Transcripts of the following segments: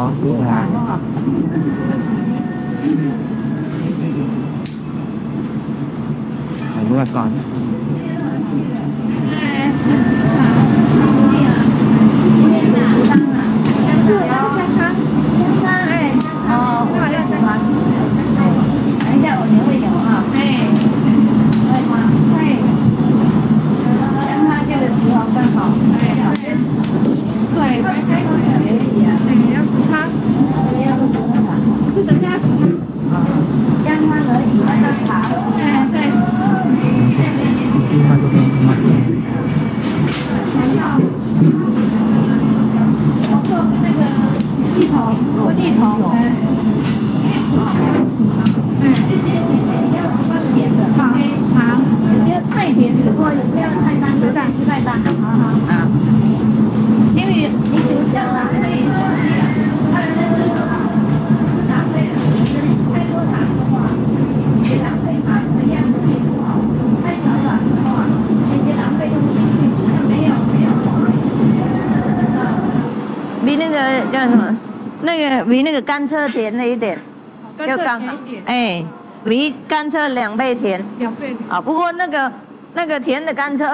好，谢谢啊。ถ่ายรูปก่อน比那个叫什么？那个比那个甘蔗甜了一点，就刚好。哎，比甘蔗2倍甜。2倍甜啊！不过那个甜的甘蔗，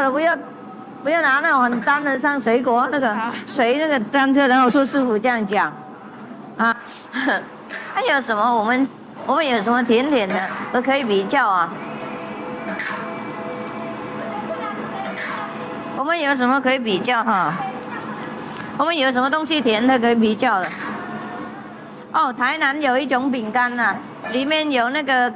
不要拿那种很淡的像水果那个水那个甘蔗，然后说师傅这样讲啊。还有什么？我们有什么甜的都可以比较啊？我们有什么可以比较哈？我们有什么东西甜的可以比较的？哦，台南有一种饼干呐，里面有那个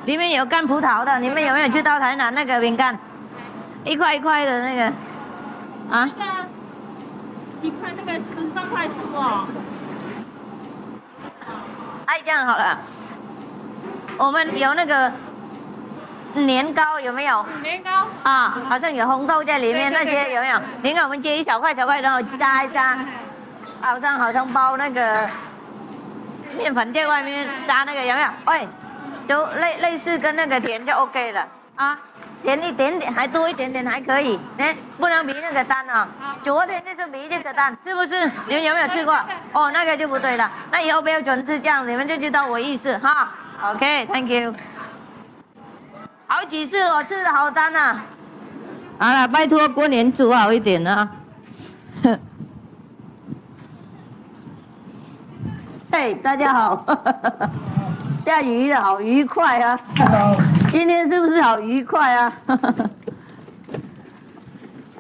里面有干葡萄的。你们有没有去到台南那个饼干？一块一块的那个啊？一块那个13块出哦。哎，这样好了，我们有那个年糕有没有？年糕啊，好像有红豆在里面，对对对那些有没有？年糕我们切一小块小块，然后扎一扎，好像包那个面粉在外面扎那个有没有？哎，就类似跟那个甜就 OK 了啊，甜一点点，还多一点点还可以，哎，不能比那个淡啊。昨天就是比这个淡，是不是？你们有没有吃过？哦，那个就不对了，那以后不要准吃这样，你们就知道我意思哈。OK，Thank you。好几次我吃的好淡啊！好了，拜托过年煮好一点啊！嘿，大家好，下雨了，好愉快啊！今天是不是好愉快啊？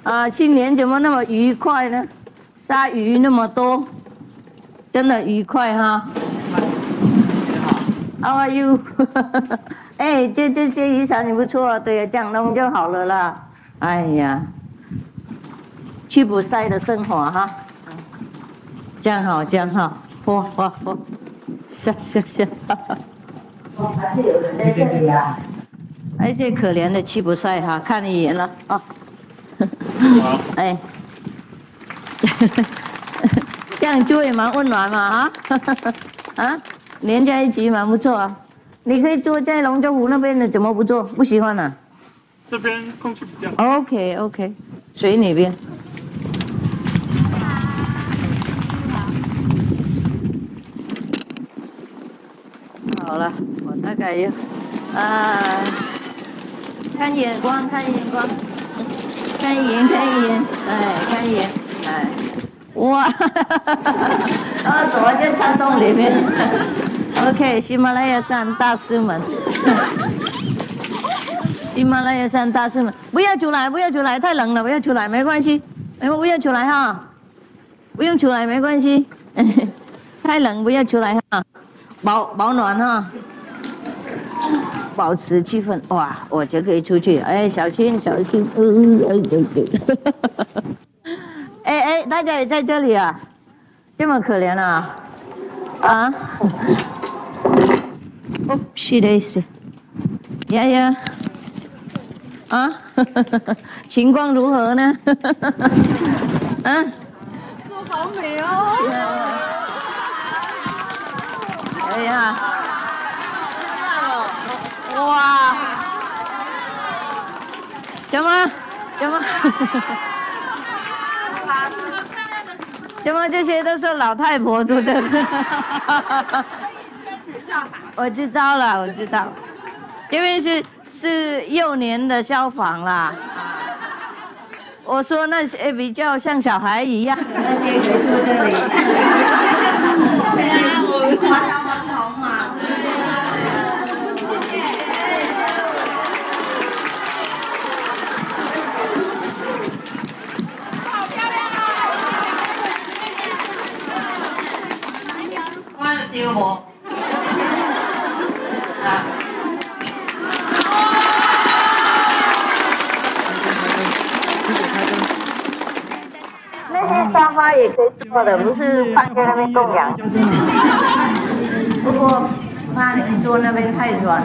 啊，新年怎么那么愉快呢？鲨鱼那么多，真的愉快哈。How are you？ 哎，这雨伞你不错，对，这样弄就好了啦。哎呀，去不晒的生活哈，这样好，这样好，哇，下，还是有人在这里啊。那些可怜的去不晒哈，看一眼了啊。好，哎，这样住也蛮温暖嘛啊，连在一起蛮不错啊。你可以坐在龙舟湖那边的，怎么不坐？不喜欢啊？这边空气比较好。OK， 随你便。好了，我大概有看眼光，看一眼，哎，看一眼，哎，哇，躲在山洞里面。OK， 喜马拉雅山大师们，喜马拉雅山大师们，不要出来，太冷了，不要出来，没关系，不要出来哈，不用出来，没关系，太冷不要出来哈，保暖哈，保持气氛，哇，我就可以出去，哎，小心，哎，大家也在这里啊，这么可怜啊，啊。哦，是的是，呀，啊，情况如何呢？啊，树好美哦！哎呀，哇，怎么？怎么这些都是老太婆住这里？我知道了，我知道，这边是幼年的消防啦。我说那些比较像小孩一样，那些可以住这里。对啊，我们花到门口嘛，是不是？谢谢。好漂亮啊！我丢我。那些沙发也可以坐的，不是放在那边供养。不过怕你们坐那边太软，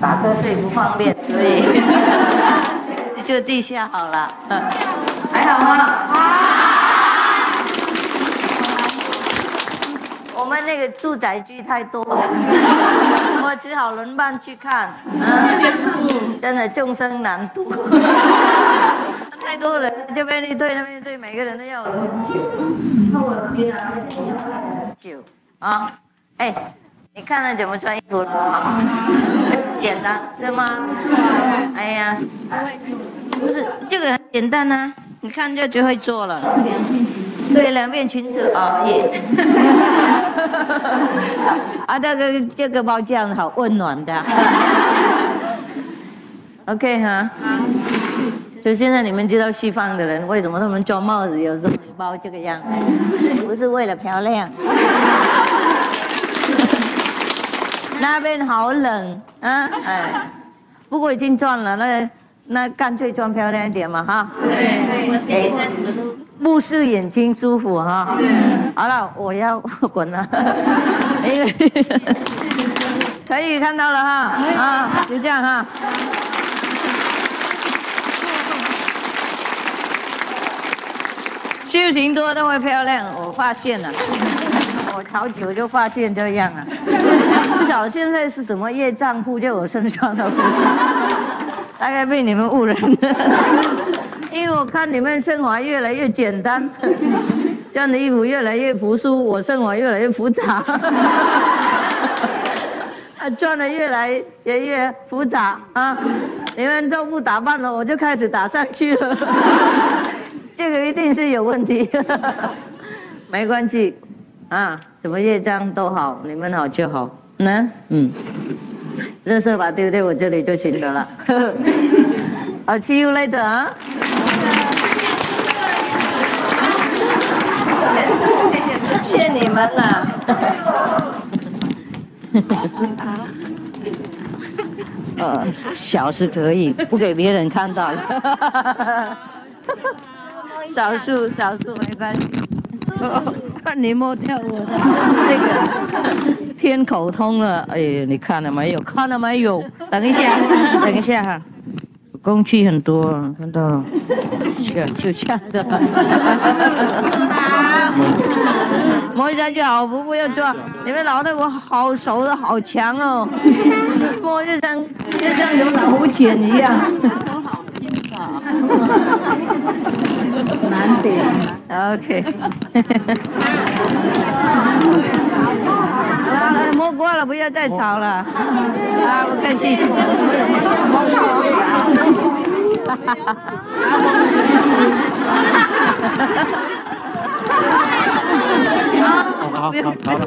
打瞌睡不方便，所以就地下好了。还好吗？我们那个住宅区太多了，我只好轮班去看。真的众生难度。太多人，这边一队，那边一队，每个人都要很久。我天啊，很久啊！哎，你看了怎么穿衣服了？简单是吗？哎呀，不是这个很简单啊，你看就会做了。对，两片裙子啊，也。啊，这个包这样好温暖的。OK 哈。所以现在你们知道西方的人为什么他们装帽子有时候包这个样，不是为了漂亮。那边好冷啊，哎，不过已经装了，那干脆装漂亮一点嘛哈。对，目视眼睛舒服哈。好了，我要滚了，因为可以看到了哈啊，就这样哈。修行多都会漂亮，我发现了，我好久就发现这样了。不晓得现在是什么业障附在我身上的，大概被你们误认了。因为我看你们生活越来越简单，穿的衣服越来越朴素，我生活越来越复杂。穿的越来越复杂啊！你们都不打扮了，我就开始打上去了。这个一定是有问题，没关系啊，什么业障都好，你们好就好。垃圾把丢在我这里就行了。好，see you later 啊！谢你们了。小是可以，不给别人看到。少数没关系。看你摸掉我的那个天口通了，哎，你看了没有？看了没有？等一下哈，工具很多，看到了，就这样的。摸一下就好，不要抓。你们老太婆好手的好强哦，摸就像有老虎钳一样。难点。OK。好了，摸过了，不要再吵了。啊，不客气。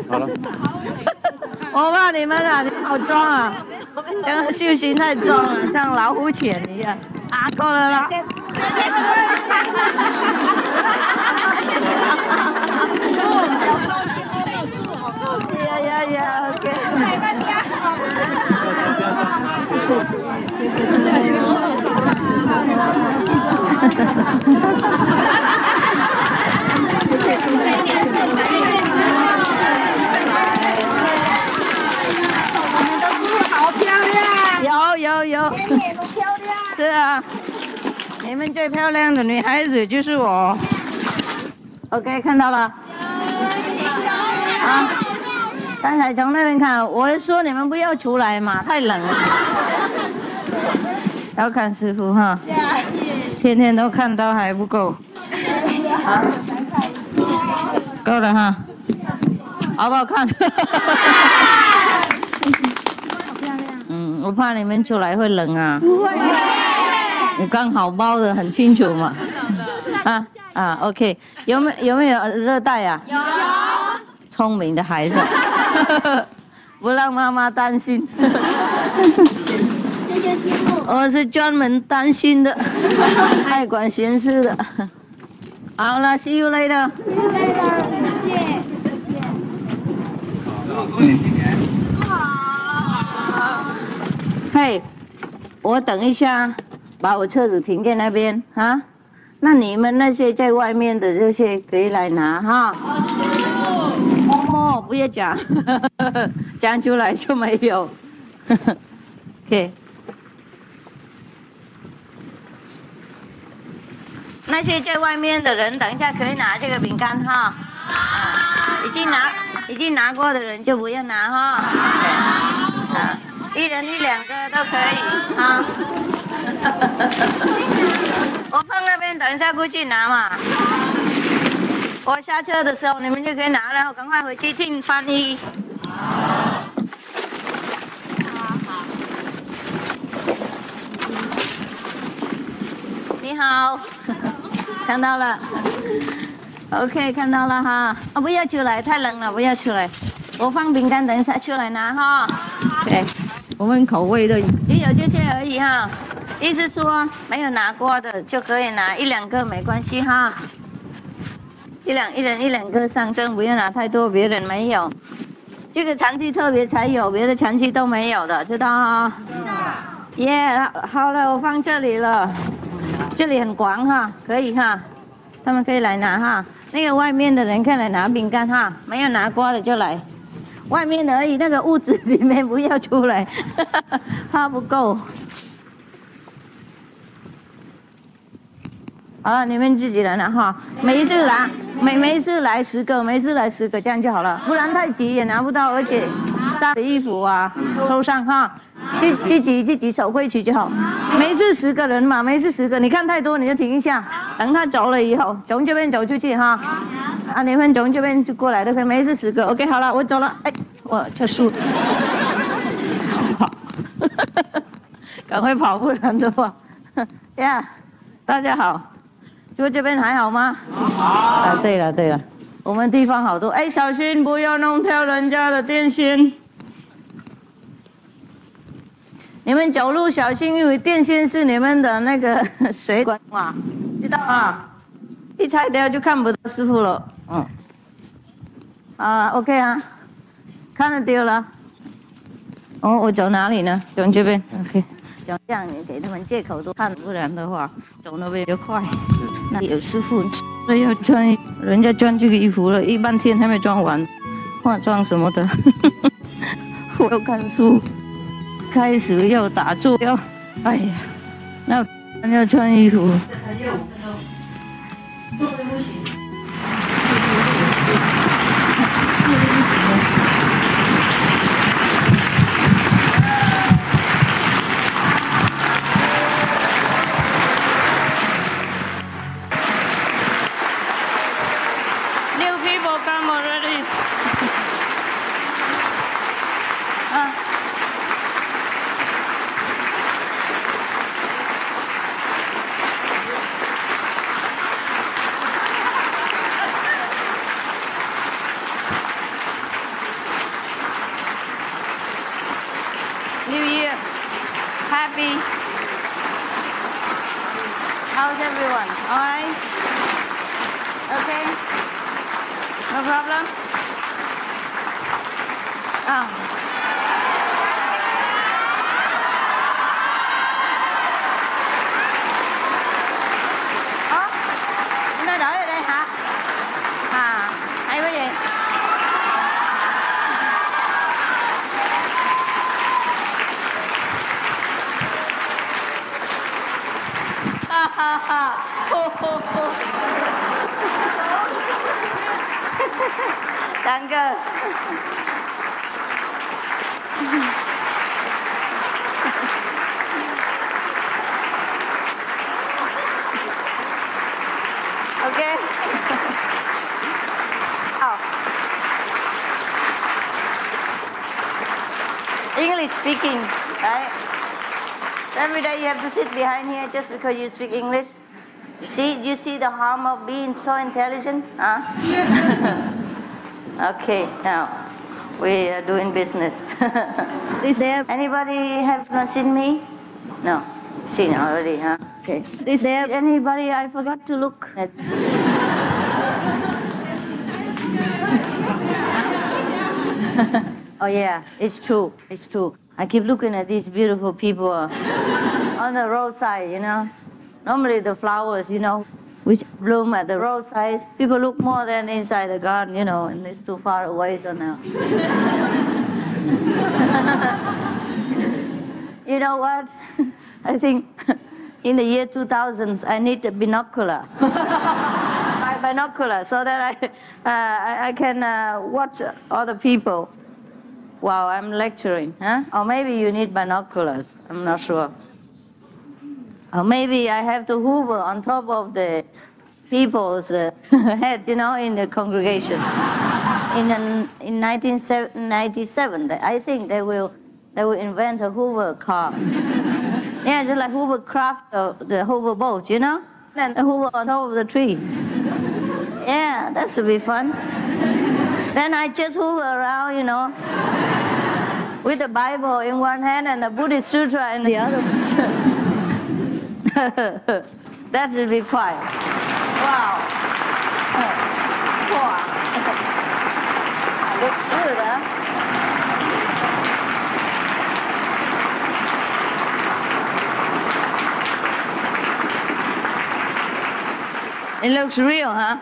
好了。我怕你们啊，你们好装啊，这个修行太装了，像老虎钳一样。啊，够了啦。呀 ，OK。好漂亮。有。是啊，你们最漂亮的女孩子就是我。OK， 看到了。啊，刚才从那边看，我说你们不要出来嘛，太冷了。要看师傅哈，天天都看到还不够。好。够了哈，好不好看？嗯，我怕你们出来会冷啊。不会，你刚好包的很清楚嘛。OK， 有没有热带啊？有。聪明的孩子，不让妈妈担心。我是专门担心的，爱管闲事的。好了 ，See you later。嘿，我等一下把我车子停在那边啊。那你们那些在外面的这些可以来拿哈。不要讲，讲出来就没有。OK。那些在外面的人，等一下可以拿这个饼干哈。已经拿过的人就不要拿哈。一人1、2个都可以哈。我放那边，等一下过去拿嘛。我下车的时候你们就可以拿，然后赶快回去听翻译。你好，看到了 ，OK， 看到了哈。不要出来，太冷了，不要出来。我放饼干，等一下出来拿哈。对，我们口味的只有这些而已哈。意思说没有拿过的就可以拿1、2个没关系哈。一人1、2个上阵，不要拿太多，别人没有。这个长期特别才有，别的长期都没有的，知道哈？知道。耶，好了，我放这里了。这里很广哈，可以哈，他们可以来拿哈。那个外面的人可以来拿饼干哈，没有拿过的就来。外面的而已，那个屋子里面不要出来，怕不够。好了，你们自己来拿哈，每次拿，每次来10个，每次来10个，这样就好了，不然太急也拿不到，而且脏的衣服啊收上哈，自己手回去就好。每次10个人嘛，每次10个，你看太多你就停一下，等他走了以后，从这边走出去哈。你们从这边就过来都可以，每次10个 ，OK， 好了，我走了，哎，我这输，跑，赶快跑，不然的话，呀，大家好。就这边还好吗？好。对了，我们地方好多。哎，小心不要弄掉人家的电线。你们走路小心，因为电线是你们的那个水管嘛，知道吗？一拆掉就看不到师傅了。OK 啊，看得丢了。我走哪里呢？走这边 ，OK。这样你给他们借口都看，不然的话走那边就快。那有师傅要穿，人家穿这个衣服了，一半天还没装完，化妆什么的。我要看书，开始要打坐，哎呀，那要穿衣服。坐的不行。New Year. Happy. How's everyone? All right? Okay? No problem? Hôm nay đợi ở đây hả? Hay quá vậy? Danke. Okay. English speaking, right? Every day you have to sit behind here just because you speak English. You see the harm of being so intelligent? Huh? Okay, now we are doing business. Is there anybody has not seen me? No, seen already, huh? Okay. Is there anybody I forgot to look at? Oh yeah, it's true. It's true. I keep looking at these beautiful people on the roadside, you know. Normally the flowers, you know, which bloom at the roadside, people look more than inside the garden, you know, and it's too far away, so now. You know what? I think in the year 2000s, I need a binocular. My binocular, so that I can watch other people. Wow, I'm lecturing, huh? Or maybe you need binoculars, I'm not sure. Or maybe I have to hover on top of the people's heads, you know, in the congregation. In 1997, I think they will invent a hover car. Yeah, just like hovercraft, the hover boat, you know? And hover on top of the tree. Yeah, that should be fun. Then I just hover around, you know, with the Bible in one hand and the Buddhist Sutra in the other. That should be fun. Wow. Wow. Looks good, huh? It looks real, huh?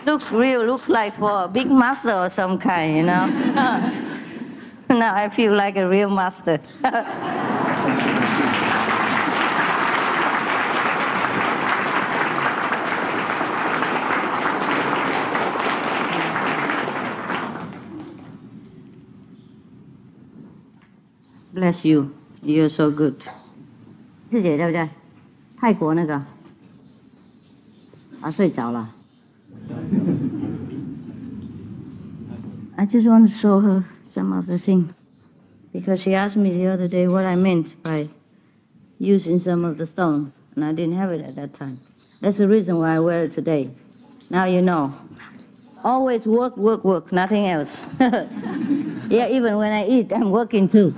Looks real, looks like for a big master or some kind, you know? Now I feel like a real master. Bless you. You're so good. 师姐对不对？泰国那个。睡着了。I just want to show her some of the things because she asked me the other day what I meant by using some of the stones, and I didn't have it at that time. That's the reason why I wear it today. Now you know. Always work, work, work, nothing else. Yeah, even when I eat, I'm working too.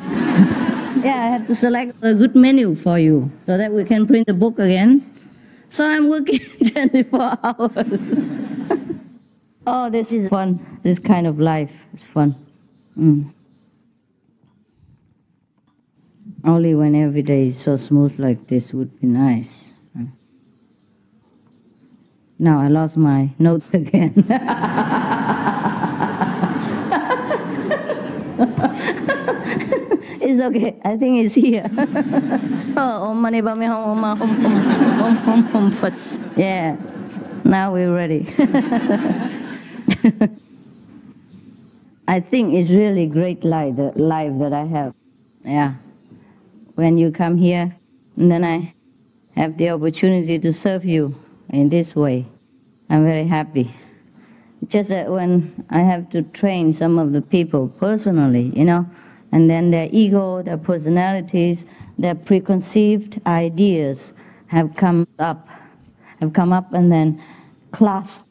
Yeah, I have to select a good menu for you so that we can print the book again. So I'm working 24 hours. Oh, this is fun. This kind of life is fun. Only when every day is so smooth like this would be nice. Now I lost my notes again. It's okay. I think it's here. Oh, Om Mani Padme Hum Om Hum Hum Hum Hum Phật. Yeah. Now we're ready. I think it's really great life, the life that I have. Yeah. When you come here, and then I have the opportunity to serve you in this way, I'm very happy. It's just that when I have to train some of the people personally, you know, and then their ego, their personalities, their preconceived ideas have come up and then clashed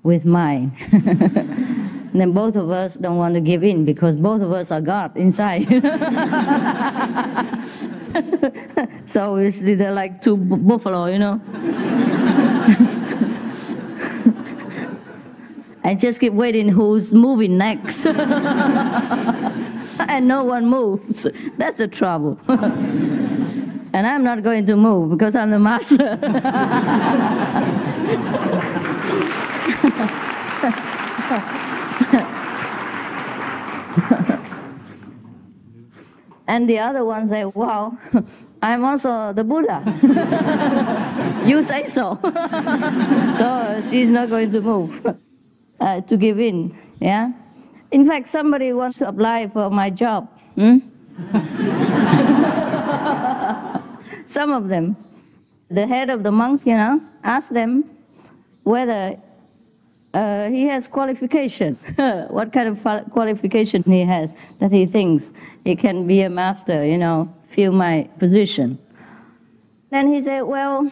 with mine. And then both of us don't want to give in because both of us are God inside. So it's either like two buffalo, you know. I just keep waiting who's moving next. And no one moves. That's the trouble. And I'm not going to move because I'm the master. And the other one say, wow, I'm also the Buddha. You say so. So she's not going to move, to give in, yeah? In fact, somebody wants to apply for my job. Some of them, the head of the monks, you know, asked them whether He has qualifications. What kind of qualification he has that he thinks he can be a master, fill my position. Then he said, well,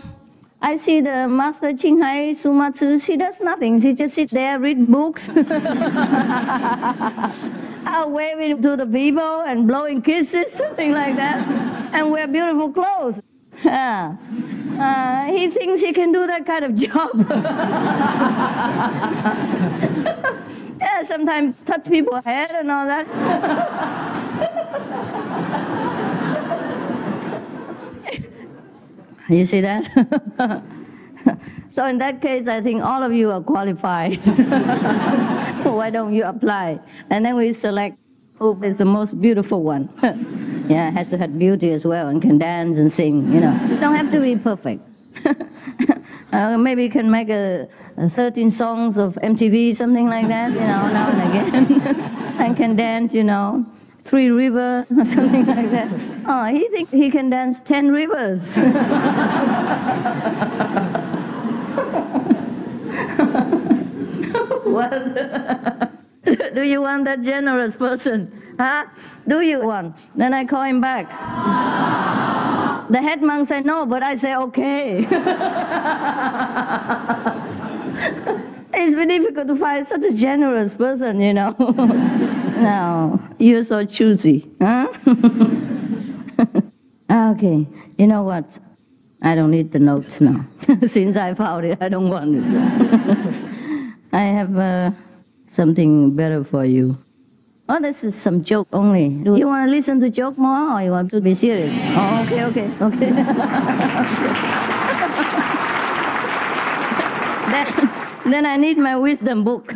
I see the master Qinghai Sumatsu, she does nothing. She just sits there, read books, waving to the people and blowing kisses, something like that, and wear beautiful clothes. He thinks he can do that kind of job. Yeah, sometimes touch people's head and all that. You see that? So in that case, I think all of you are qualified. Why don't you apply? And then we select who is the most beautiful one. Yeah, has to have beauty as well and can dance and sing, Don't have to be perfect. Maybe you can make a 13 songs of MTV, something like that, now and again. And can dance, 3 rivers or something like that. Oh, he thinks he can dance 10 rivers. What? Do you want that generous person? Huh? Do you want? Then I call him back. The head monk said no, but I say okay. It's very difficult to find such a generous person, No, you're so choosy, huh? Okay, you know what? I don't need the notes now. Since I found it, I don't want it. I have something better for you. Oh, this is some joke only. Do you want to listen to joke more, or you want to be serious? Oh, okay. Then I need my wisdom book.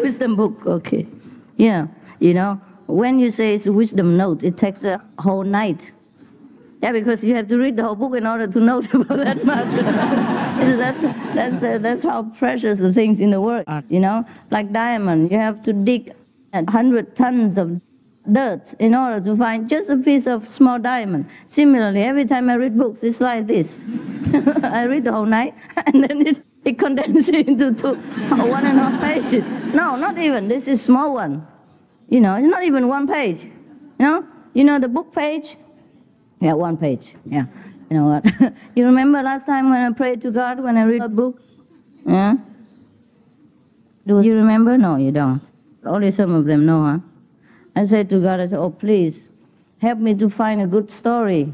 Wisdom book, okay. Yeah, when you say it's a wisdom note, it takes a whole night. Yeah, because you have to read the whole book in order to note about that much. That's how precious the things in the world are, Like diamonds, you have to dig 100 tons of dirt in order to find just a piece of small diamond. Similarly, every time I read books, it's like this. I read the whole night, and then it condenses into 1.5 pages. No, not even. This is small one. It's not even 1 page. The book page? Yeah, 1 page. Yeah. You know what? You remember last time when I prayed to God when I read a book? Yeah? Do you remember? No, you don't. Only some of them know, huh? I said to God, oh, please, help me to find a good story.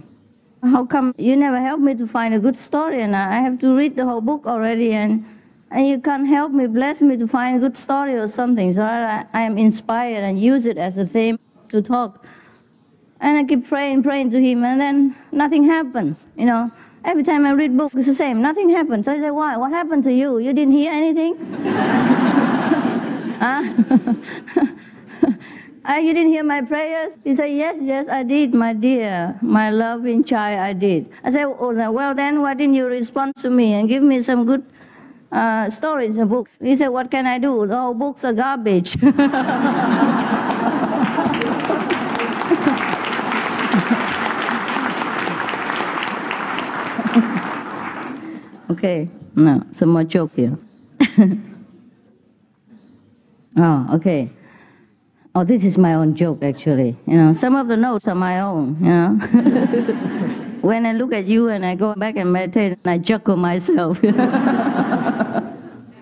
How come you never help me to find a good story, and I have to read the whole book already, and you can't help me, bless me to find a good story or something. So I am inspired and use it as a theme to talk. And I keep praying to him, and then nothing happens, Every time I read books, it's the same. Nothing happens. So I say, why? What happened to you? You didn't hear anything? Huh? You didn't hear my prayers? He said, yes, I did, my dear. My loving child, I did. I said, well, then why didn't you respond to me and give me some good stories and books? He said, what can I do? The whole books are garbage. Okay, no, some more joke here. Oh, okay. Oh, this is my own joke, actually. Some of the notes are my own, When I look at you and I go back and meditate, I chuckle myself. And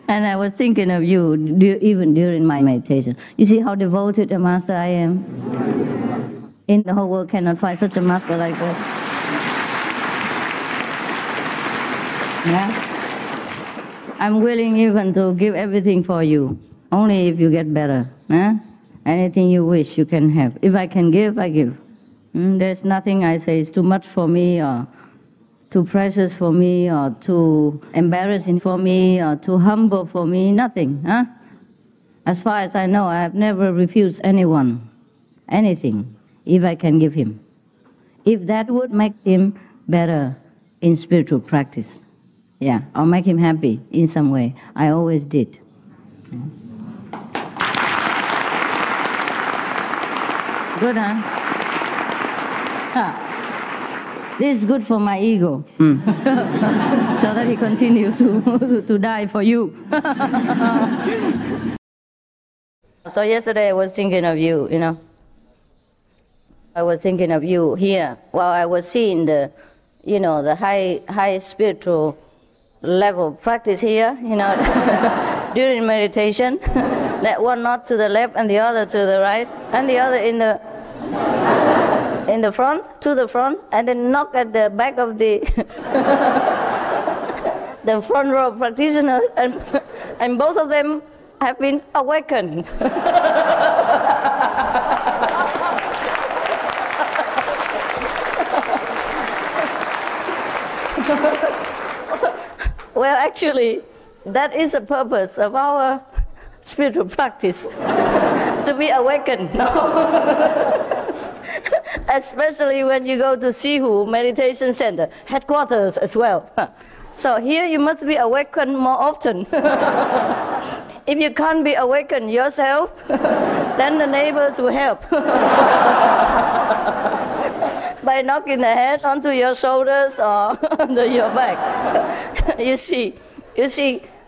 I was thinking of you even during my meditation. You see how devoted a master I am? In the whole world cannot find such a master like that. Yeah? I'm willing even to give everything for you, only if you get better. Huh? Anything you wish, you can have. If I can give, I give. There's nothing I say is too much for me, or too precious for me, or too embarrassing for me, or too humble for me. Nothing. Huh? As far as I know, I have never refused anyone anything, if I can give him. If that would make him better in spiritual practice. Yeah, or make him happy in some way. I always did. Good, huh? This is good for my ego. So that he continues to die for you. So yesterday I was thinking of you, you know. I was thinking of you here while I was seeing the, you know, the high spiritual level practice here, you know, during meditation. That one nod to the left and the other to the right, and the other in the front, to the front, and then knock at the back of the the front row practitioners, and both of them have been awakened. Well, actually, that is the purpose of our spiritual practice, to be awakened. No? Especially when you go to Hsihu Meditation Center, headquarters as well. So here you must be awakened more often. If you can't be awakened yourself, then the neighbors will help. By knocking the head onto your shoulders or onto your back. You see,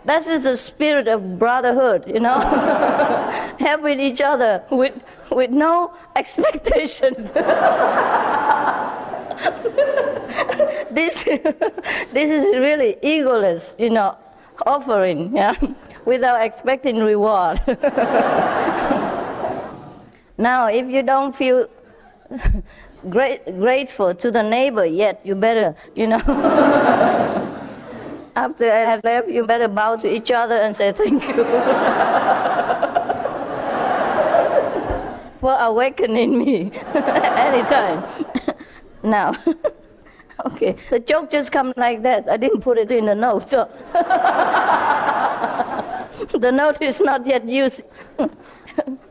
that is the spirit of brotherhood, you know, helping each other with no expectation. This is really egoless, you know, offering, yeah, without expecting reward. Now, if you don't feel grateful to the neighbor yet, you better, you know, after I have left, you better bow to each other and say thank you for awakening me anytime. Now, okay, the joke just comes like that. I didn't put it in the note, so the note is not yet used.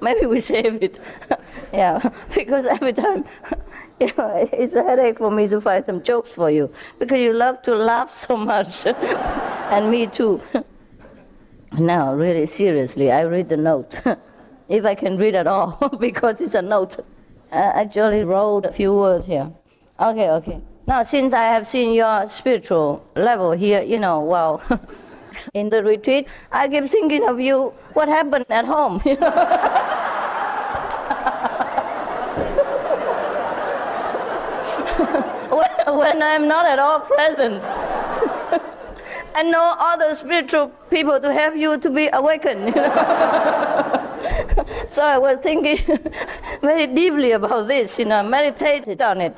Maybe we save it. Yeah, because every time, you know, it's a headache for me to find some jokes for you, because you love to laugh so much, and me too. Now, really seriously, I read the note, if I can read at all, because it's a note. I actually wrote a few words here. Okay. Now, since I have seen your spiritual level here, you know, well, in the retreat, I keep thinking of you, what happened at home, you know? when I'm not at all present. And no other spiritual people to help you to be awakened, you know? So I was thinking very deeply about this, you know, meditated on it.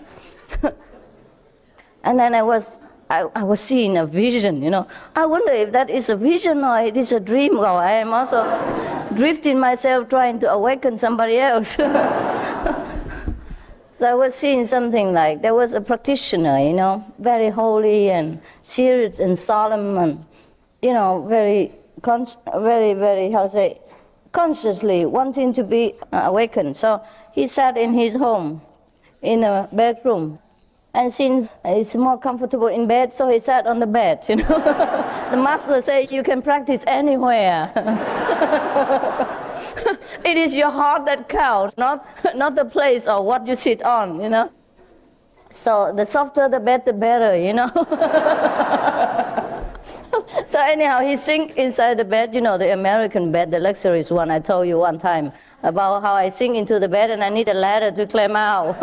And then I was seeing a vision, you know. I wonder if that is a vision or it is a dream, or I am also drifting myself trying to awaken somebody else. So I was seeing something like, there was a practitioner, you know, very holy and serious and solemn and, you know, very, how to say, consciously wanting to be awakened. So he sat in his home, in a bedroom. And since it's more comfortable in bed, so he sat on the bed, you know. The master says you can practice anywhere. It is your heart that counts, not the place or what you sit on, you know. So the softer the bed, the better, you know. So anyhow, he sinks inside the bed, you know, the American bed, the luxurious one. I told you one time about how I sink into the bed and I need a ladder to climb out.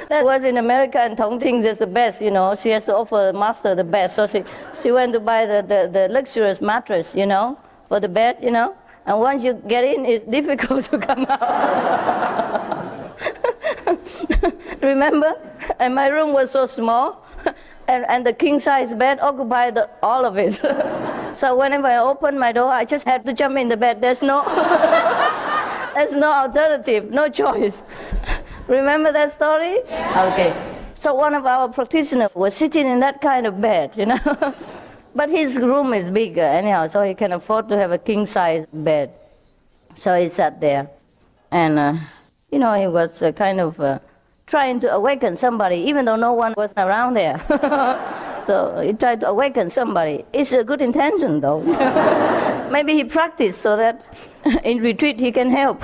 That was in America, and Thuợng thinks it's the best, you know. She has to offer the master the best. So she went to buy the luxurious mattress, you know, for the bed, you know. And once you get in, it's difficult to come out. Remember? And my room was so small, and the king-size bed occupied all of it. So whenever I opened my door, I just had to jump in the bed. There's no alternative, no choice. Remember that story? Yeah. Okay. So one of our practitioners was sitting in that kind of bed, you know. But his room is bigger anyhow, so he can afford to have a king-size bed. So he sat there, and you know, he was kind of trying to awaken somebody, even though no one was around there. So he tried to awaken somebody. It's a good intention, though. Maybe he practiced so that in retreat he can help.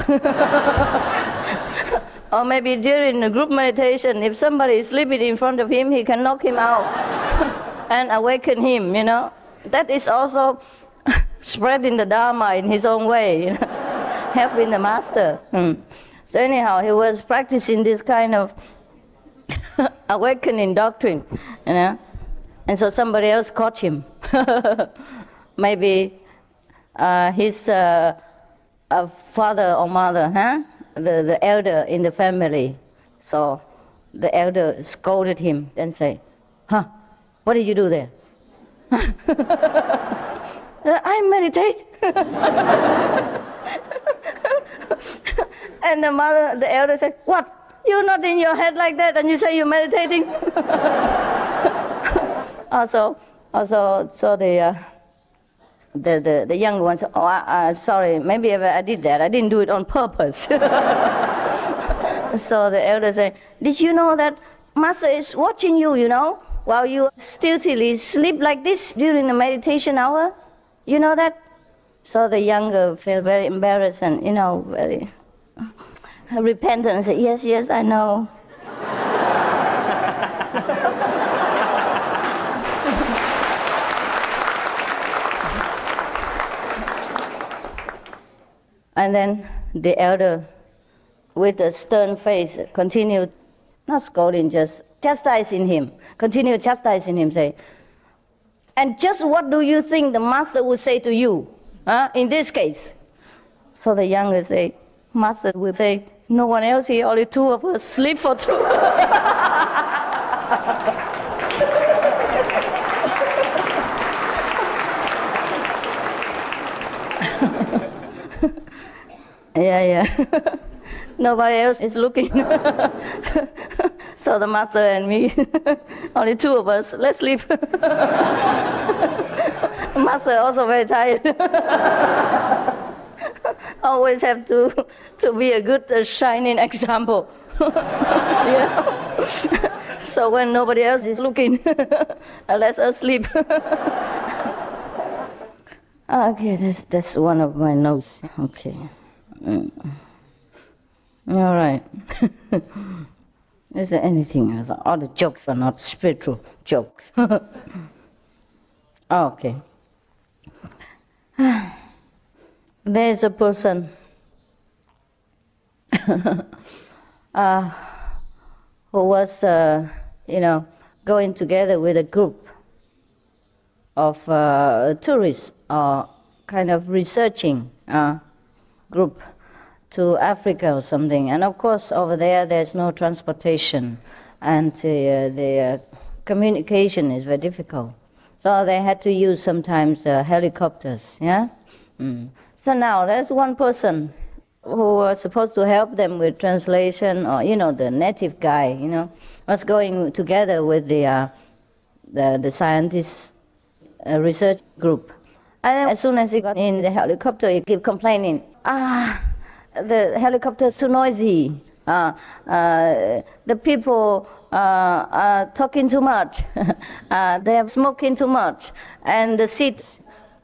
Or maybe during the group meditation, if somebody is sleeping in front of him, he can knock him out and awaken him, you know. That is also spreading the Dharma in his own way, you know, helping the master. So anyhow, he was practicing this kind of awakening doctrine, you know. And so somebody else caught him. Maybe his father or mother, the elder in the family. So the elder scolded him and said, what did you do there? I meditate. And the elder said, what? You're not in your head like that and you say you're meditating? So the younger one said, sorry, maybe I did that. I didn't do it on purpose. So the elder said, did you know that Master is watching you, you know, while you stealthily sleep like this during the meditation hour? You know that? So the younger felt very embarrassed and, you know, very repentant and said, yes, I know. And then the elder, with a stern face, continued, not scolding, just chastising him, continued chastising him, say, and just what do you think the master would say to you, in this case? So the younger say, master will say, no one else here, only two of us, sleep for two. Yeah. Nobody else is looking. So the master and me, only two of us, let's sleep. Master also very tired. Always have to be a good shining example. You know? So when nobody else is looking, let us sleep. Okay, that's one of my notes. Okay. All right. Is there anything else? All the jokes are not spiritual jokes. Okay. There is a person who was, going together with a group of tourists or kind of researching group to Africa or something. And of course, over there's no transportation, and the communication is very difficult. So they had to use sometimes helicopters, yeah? So now there's one person who was supposed to help them with translation, or, the native guy, was going together with the scientist research group. And then as soon as he got in the helicopter, he kept complaining, the helicopter is too noisy, the people are talking too much, they are smoking too much, and the seats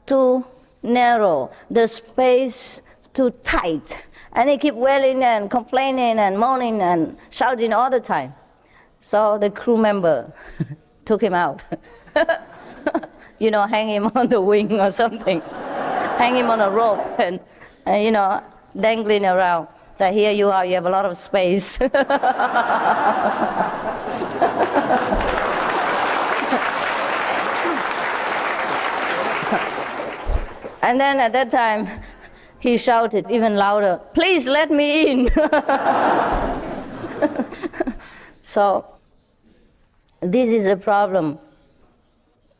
too narrow, the space too tight. And he kept wailing and complaining and moaning and shouting all the time. So the crew member took him out. Hang him on the wing or something. Hang him on a rope and dangling around. So here you are, you have a lot of space. And then at that time, he shouted even louder, please let me in. So this is a problem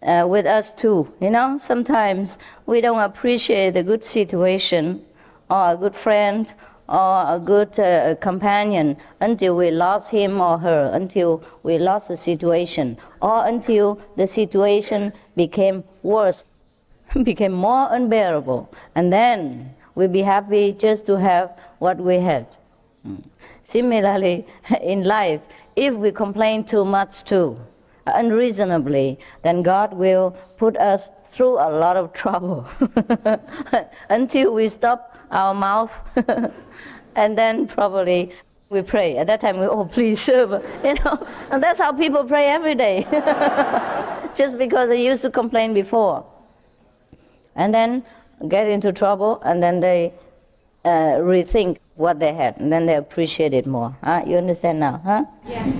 with us too. Sometimes we don't appreciate the good situation or a good friend or a good companion until we lost him or her, until we lost the situation, or until the situation became worse, became more unbearable. And then we'll be happy just to have what we had. Similarly, in life, if we complain too much too, unreasonably, then God will put us through a lot of trouble until we stop our mouth, and then probably we pray. At that time, oh, please, you know, and that's how people pray every day. Just because they used to complain before. And then get into trouble, and then they rethink what they had, and then they appreciate it more. Huh? You understand now, huh? Yeah.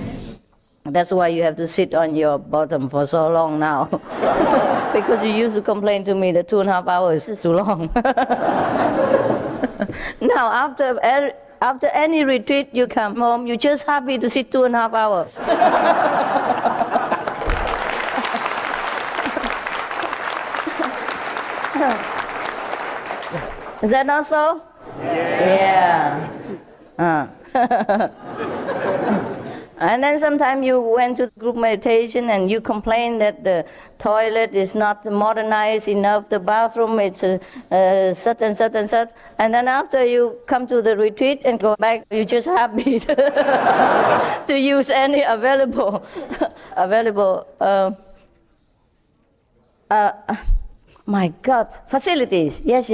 That's why you have to sit on your bottom for so long now. Because you used to complain to me that 2.5 hours is too long. Now, after any retreat, you come home, you're just happy to sit 2.5 hours. Is that not so? Yeah. And then sometimes you went to group meditation and you complain that the toilet is not modernized enough, the bathroom it's such and such and such. And then after you come to the retreat and go back, you're just happy to use any available my God, facilities. Yes.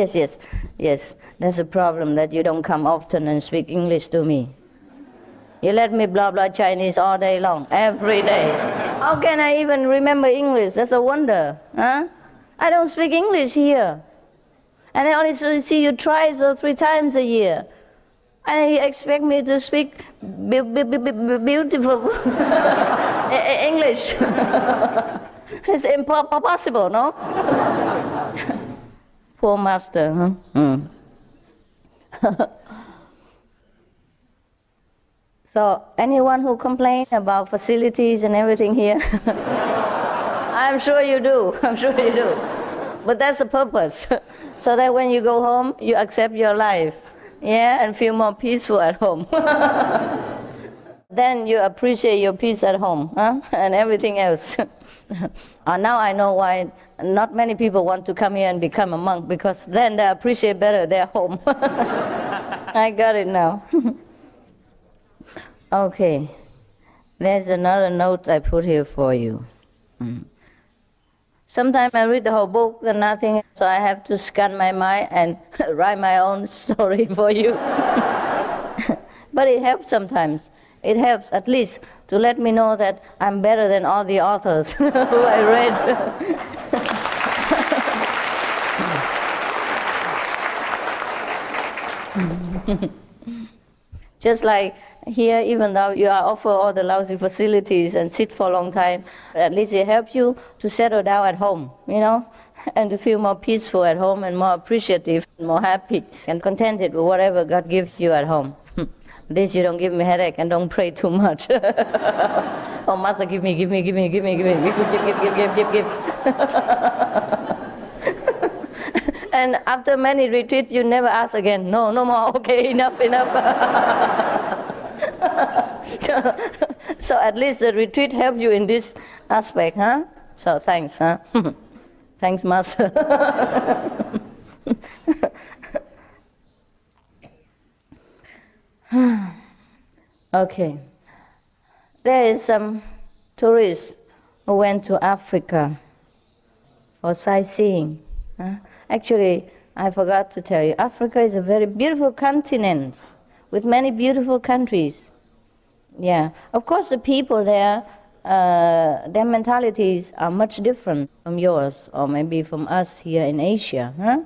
That's a problem that you don't come often and speak English to me. You let me blah blah Chinese all day long, every day. How can I even remember English? That's a wonder, huh? I don't speak English here. And I only see you twice or 3 times a year. And you expect me to speak beautiful English. It's impossible, no? Poor master, huh? So, anyone who complains about facilities and everything here? I'm sure you do. But that's the purpose. So that when you go home, you accept your life. Yeah, and feel more peaceful at home. Then you appreciate your peace at home, huh? And everything else. Now I know why not many people want to come here and become a monk, because then they appreciate better their home. I got it now. Okay, there's another note I put here for you. Sometimes I read the whole book and nothing, so I have to scan my mind and write my own story for you. But it helps sometimes. It helps at least to let me know that I'm better than all the authors who I read. Just like here, even though you are offered all the lousy facilities and sit for a long time, at least it helps you to settle down at home, you know, and to feel more peaceful at home and more appreciative, and more happy and contented with whatever God gives you at home. This you don't give me headache and don't pray too much. Oh, Master, give me. And after many retreats, you never ask again. No more. Okay, enough. So at least the retreat helps you in this aspect, huh? So thanks, huh? Thanks, Master. Okay. There is some tourists who went to Africa for sightseeing. Actually, I forgot to tell you, Africa is a very beautiful continent with many beautiful countries. Yeah, of course the people there, their mentalities are much different from yours, or maybe from us here in Asia. Huh?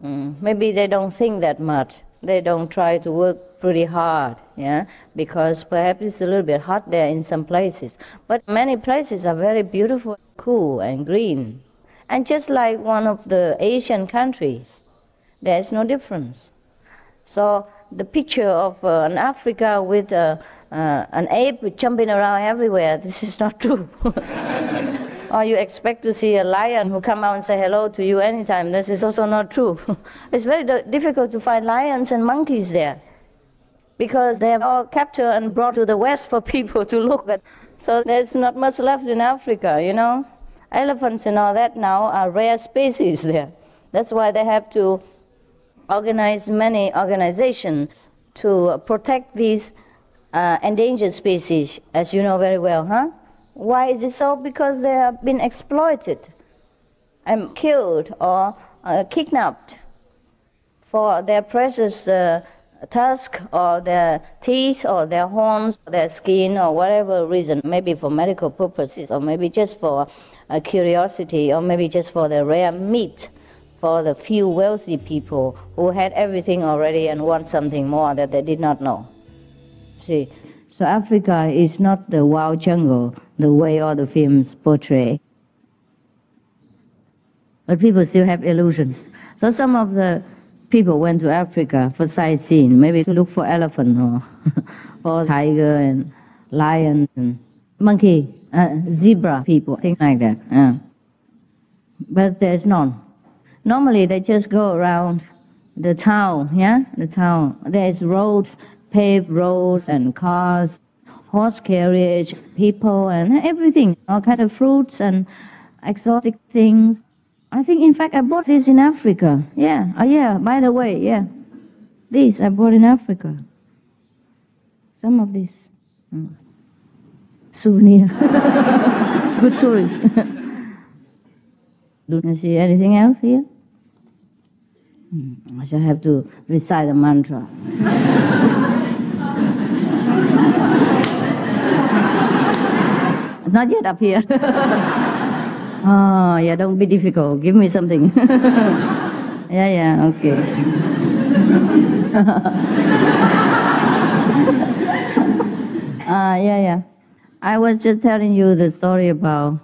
Maybe they don't think that much. They don't try to work pretty hard, yeah, because perhaps it's a little bit hot there in some places. But many places are very beautiful, cool and green. And just like one of the Asian countries, there is no difference. So the picture of an Africa with an ape jumping around everywhere, this is not true. Or you expect to see a lion who come out and say hello to you anytime. This is also not true. It's very difficult to find lions and monkeys there, because they are all captured and brought to the West for people to look at. So there's not much left in Africa, you know. Elephants and all that now are rare species there. That's why they have to organize many organizations to protect these endangered species, as you know very well, huh? Why is it so? Because they have been exploited and killed or kidnapped for their precious tusk or their teeth or their horns, their skin or whatever reason, maybe for medical purposes or maybe just for curiosity or maybe just for the rare meat for the few wealthy people who had everything already and want something more that they did not know. See, so Africa is not the wild jungle the way all the films portray. But people still have illusions. So some of the people went to Africa for sightseeing, maybe to look for elephant or for tiger and lion and monkey, zebra people, things like that. But there's none. Normally they just go around the town, the town. There's roads, paved roads and cars, horse carriage, people and everything, all kinds of fruits and exotic things. I think, in fact, I bought this in Africa. By the way, These I bought in Africa. Some of these. Souvenir. Good tourist. Do you see anything else here? I shall have to recite a mantra. Not yet up here. Don't be difficult. Give me something. Okay. I was just telling you the story about,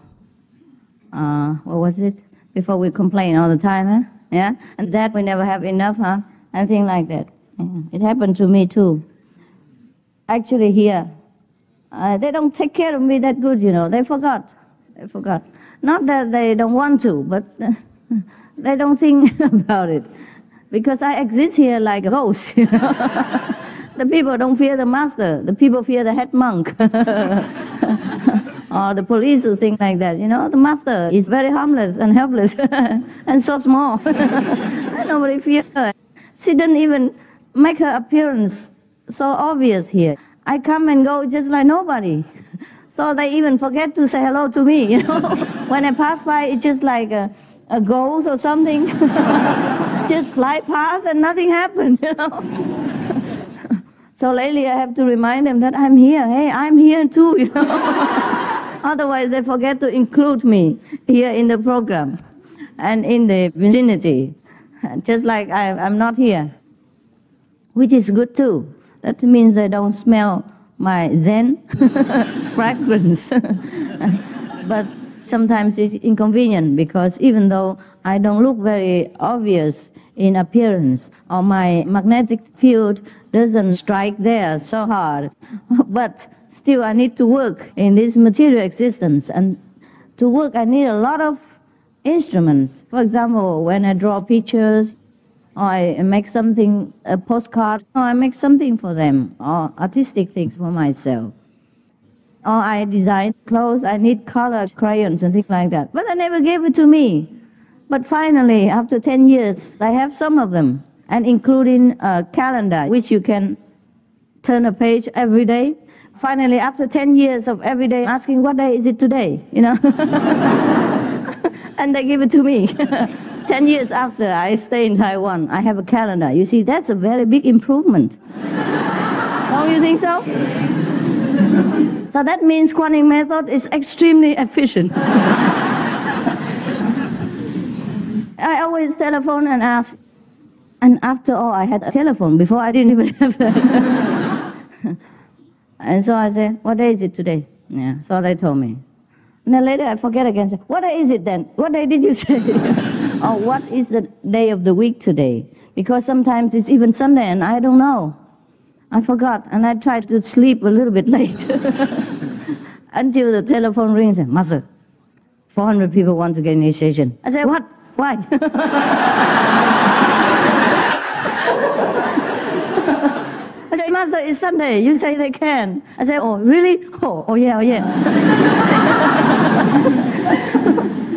what was it? Before we complain all the time, huh? Yeah? And that we never have enough, huh? And things like that. Yeah. It happened to me too. Actually here, they don't take care of me that good, They forgot. Not that they don't want to, but they don't think about it. Because I exist here like a ghost, The people don't fear the master. The people fear the head monk. Or the police or things like that. The master is very harmless and helpless and so small. Nobody fears her. She didn't even make her appearance so obvious here. I come and go just like nobody. So they even forget to say hello to me, When I pass by, it's just like a ghost or something. Just fly past and nothing happens, So lately I have to remind them that I'm here. Hey, I'm here too, Otherwise they forget to include me here in the program and in the vicinity. Just like I'm not here, which is good too. That means they don't smell my Zen fragrance. But sometimes it's inconvenient because even though I don't look very obvious in appearance or my magnetic field doesn't strike there so hard, but still I need to work in this material existence. And to work I need a lot of instruments. For example, when I draw pictures, or I make something, a postcard, or I make something for them, or artistic things for myself. Or I design clothes, I need color crayons and things like that. But they never gave it to me. But finally, after 10 years, I have some of them, and including a calendar, which you can turn a page every day. Finally, after 10 years of every day asking, what day is it today, And they give it to me. 10 years after I stay in Taiwan, I have a calendar. You see, that's a very big improvement. Don't you think so? So that means quantum method is extremely efficient. I always telephone and ask, and after all, I had a telephone. Before I didn't even have that. And so I say, what day is it today? Yeah, so they told me. And then later I forget again. Say, what day is it then? What day did you say? Or what is the day of the week today? Because sometimes it's even Sunday and I don't know. I forgot, and I tried to sleep a little bit late. Until the telephone rings and, Master, 400 people want to get initiation. I said, what? Why? I said, Master, it's Sunday. You say they can. I said, oh, really? Oh yeah.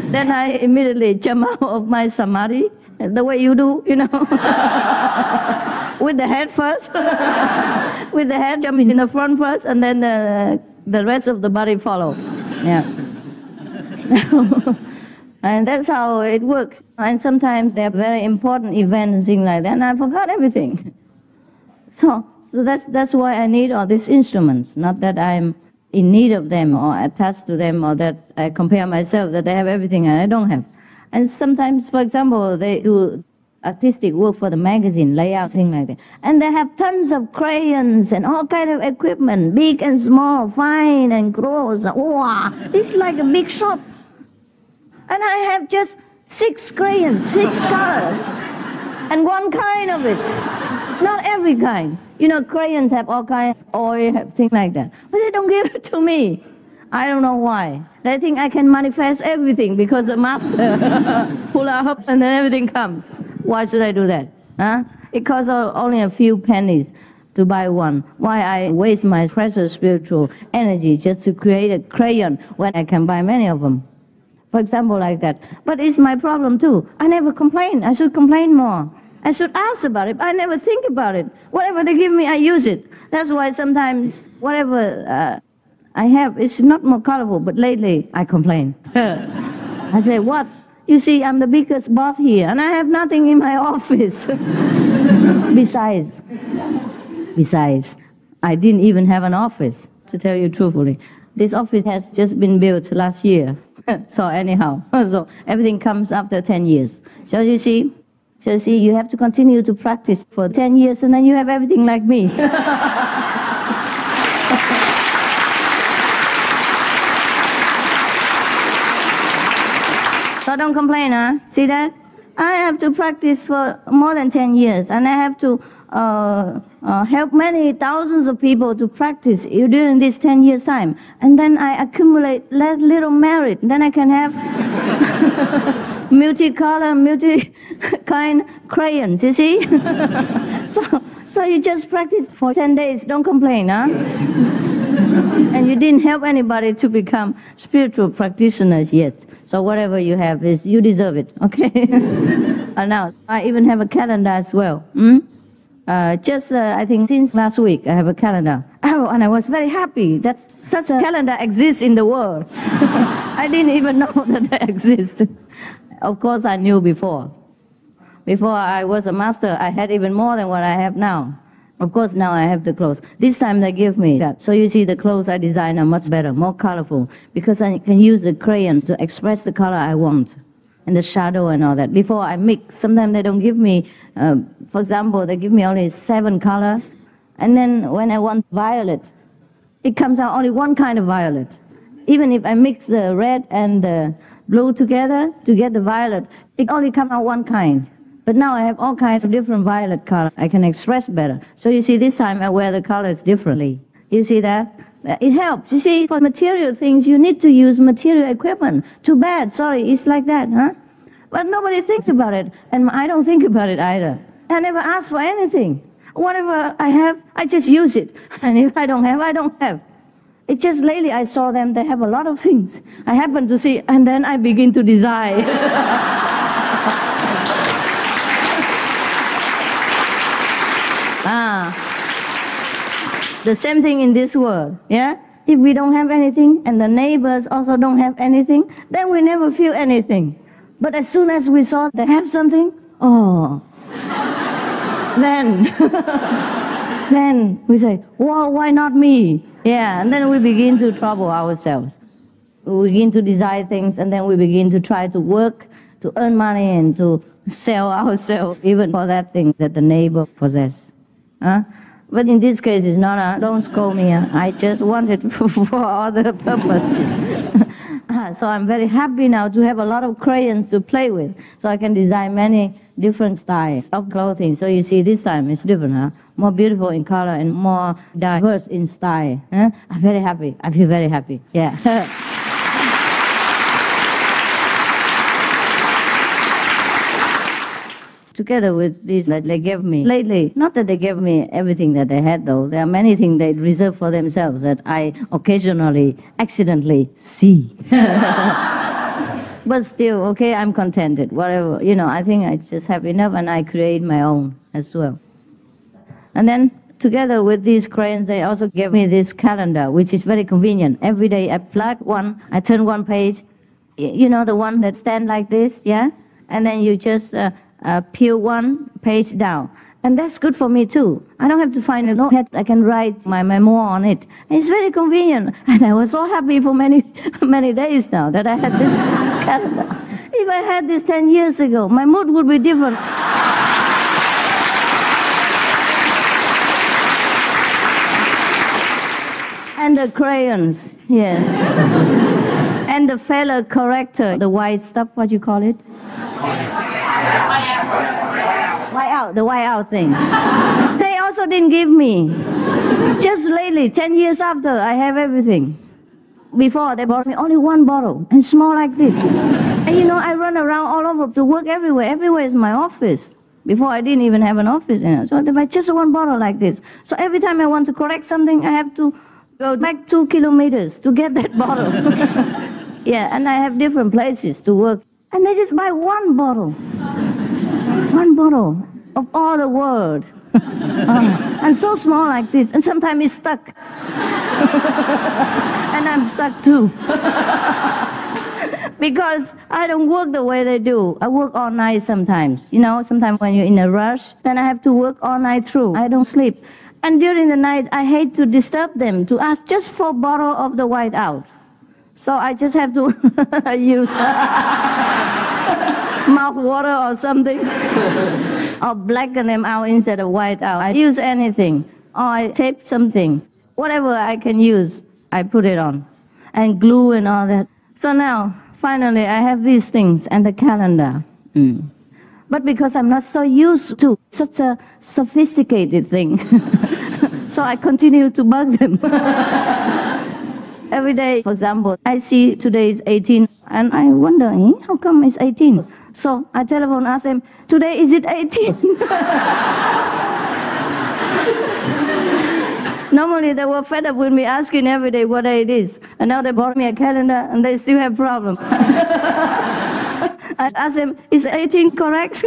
Then I immediately jump out of my samadhi, the way you do, With the head first. With the head jumping in the front first, and then the rest of the body follows. Yeah. And that's how it works. And sometimes there are very important events and things like that, and I forgot everything. So that's why I need all these instruments. Not that I'm in need of them or attached to them or that I compare myself that they have everything and I don't have. And sometimes, for example, they do artistic work for the magazine, layout, things like that. And they have tons of crayons and all kind of equipment, big and small, fine and gross. Wow, it's like a big shop. And I have just 6 crayons, 6 colors, and one kind of it. Not every kind. You know, crayons have all kinds, oil, have things like that. But they don't give it to me. I don't know why. They think I can manifest everything because the master pull up and then everything comes. Why should I do that? Huh? It costs only a few pennies to buy one. Why I waste my precious spiritual energy just to create a crayon when I can buy many of them? For example, like that. But it's my problem too. I never complain. I should complain more. I should ask about it. I never think about it. Whatever they give me, I use it. That's why sometimes whatever I have, it's not more colorful, but lately I complain. I say, what? You see, I'm the biggest boss here, and I have nothing in my office. Besides, I didn't even have an office, to tell you truthfully. This office has just been built last year. So anyhow, so everything comes after 10 years. So you see, you have to continue to practice for 10 years, and then you have everything like me. So don't complain, huh? See that? I have to practice for more than 10 years, and I have to help many thousands of people to practice during this 10 years time. And then I accumulate little merit. Then I can have multicolor, multi-kind crayons, you see? So you just practice for 10 days. Don't complain, huh? And you didn't help anybody to become spiritual practitioners yet. So whatever you have is, you deserve it, okay? And now, I even have a calendar as well. I think since last week, I have a calendar. Oh, and I was very happy that such a calendar exists in the world. I didn't even know that they exist. Of course, I knew before. Before I was a master, I had even more than what I have now. Of course, now I have the clothes. This time they give me that. So you see, the clothes I design are much better, more colorful, because I can use the crayons to express the color I want, and the shadow and all that. Before I mix, sometimes they don't give me, for example, they give me only 7 colors, and then when I want violet, it comes out only one kind of violet. Even if I mix the red and the blue together to get the violet, it only comes out one kind. But now I have all kinds of different violet colors. I can express better. So you see, this time I wear the colors differently. You see that? It helps. You see, for material things, you need to use material equipment. Too bad. Sorry, it's like that, huh? But nobody thinks about it. And I don't think about it either. I never ask for anything. Whatever I have, I just use it. And if I don't have, I don't have. It's just lately I saw them, they have a lot of things. I happen to see, and then I begin to design. The same thing in this world, yeah? If we don't have anything, and the neighbors also don't have anything, then we never feel anything. But as soon as we saw they have something, oh, then we say, well, why not me? Yeah, and then we begin to trouble ourselves. We begin to design things, and then we begin to try to work, to earn money, and to sell ourselves, even for that thing that the neighbor possesses. Huh? But in this case, it's not, don't scold me. I just want it for other purposes. So I'm very happy now to have a lot of crayons to play with, so I can design many different styles of clothing. So you see, this time it's different, huh? More beautiful in color and more diverse in style. Huh? I'm very happy. I feel very happy. Yeah. Together with this that they gave me lately, not that they gave me everything that they had though, there are many things they reserve for themselves that I occasionally, accidentally see. But still, okay, I'm contented, whatever, I think I just have enough and I create my own as well. And then together with these crayons, they also gave me this calendar, which is very convenient. Every day I plug one, I turn one page, the one that stand like this, yeah? And then you just peel one page down. And that's good for me too. I don't have to find a notepad. I can write my memoir on it. It's very convenient. And I was so happy for many, many days now that I had this calendar. If I had this 10 years ago, my mood would be different. And the crayons, yes. And the fellow corrector, the white stuff, what you call it? The white out thing. They also didn't give me. Just lately, 10 years after, I have everything. Before, they bought me only one bottle, and small like this. And you know, I run around all over to work everywhere. Everywhere is my office. Before, I didn't even have an office. So they buy just one bottle like this. So every time I want to correct something, I have to go back 2 kilometers to get that bottle. Yeah, and I have different places to work. And they just buy one bottle. One bottle of all the world. And so small like this. And sometimes it's stuck. And I'm stuck too. Because I don't work the way they do. I work all night sometimes. You know, sometimes when you're in a rush, then I have to work all night through. I don't sleep. And during the night, I hate to disturb them, to ask just for a bottle of the white out. So I just have to use mouth water or something. Or blacken them out instead of white out. I use anything. Or I tape something. Whatever I can use, I put it on. And glue and all that. So now, finally, I have these things and the calendar. But because I'm not so used to such a sophisticated thing, so I continue to bug them. Every day, for example, I see today is 18, and I wonder, how come it's 18? So I telephone, ask them, today is it 18? Normally they were fed up with me asking every day what day it is. And now they bought me a calendar and they still have problems. I ask them, is 18 correct?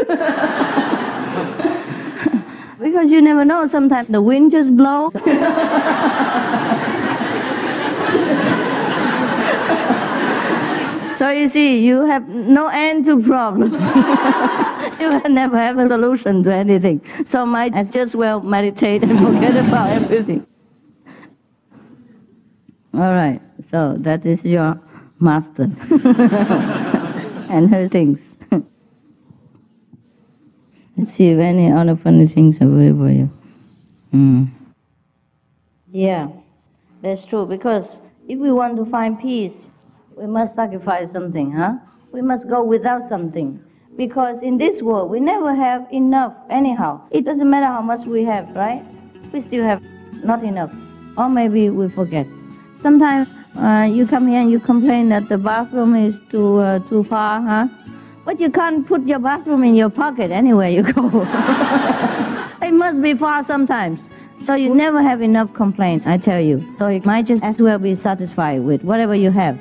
Because you never know, sometimes the wind just blows. So you see, you have no end to problems. You can never have a solution to anything. So might as just well meditate and forget about everything. All right, so that is your master. And her things. Let's see if any other funny things are very for you. Yeah, that's true. Because if we want to find peace, we must sacrifice something, huh? We must go without something. Because in this world, we never have enough anyhow. It doesn't matter how much we have, right? We still have not enough. Or maybe we forget. Sometimes you come here and you complain that the bathroom is too far, huh? But you can't put your bathroom in your pocket anywhere you go. It must be far sometimes. So you never have enough complaints, I tell you. So you might just as well be satisfied with whatever you have.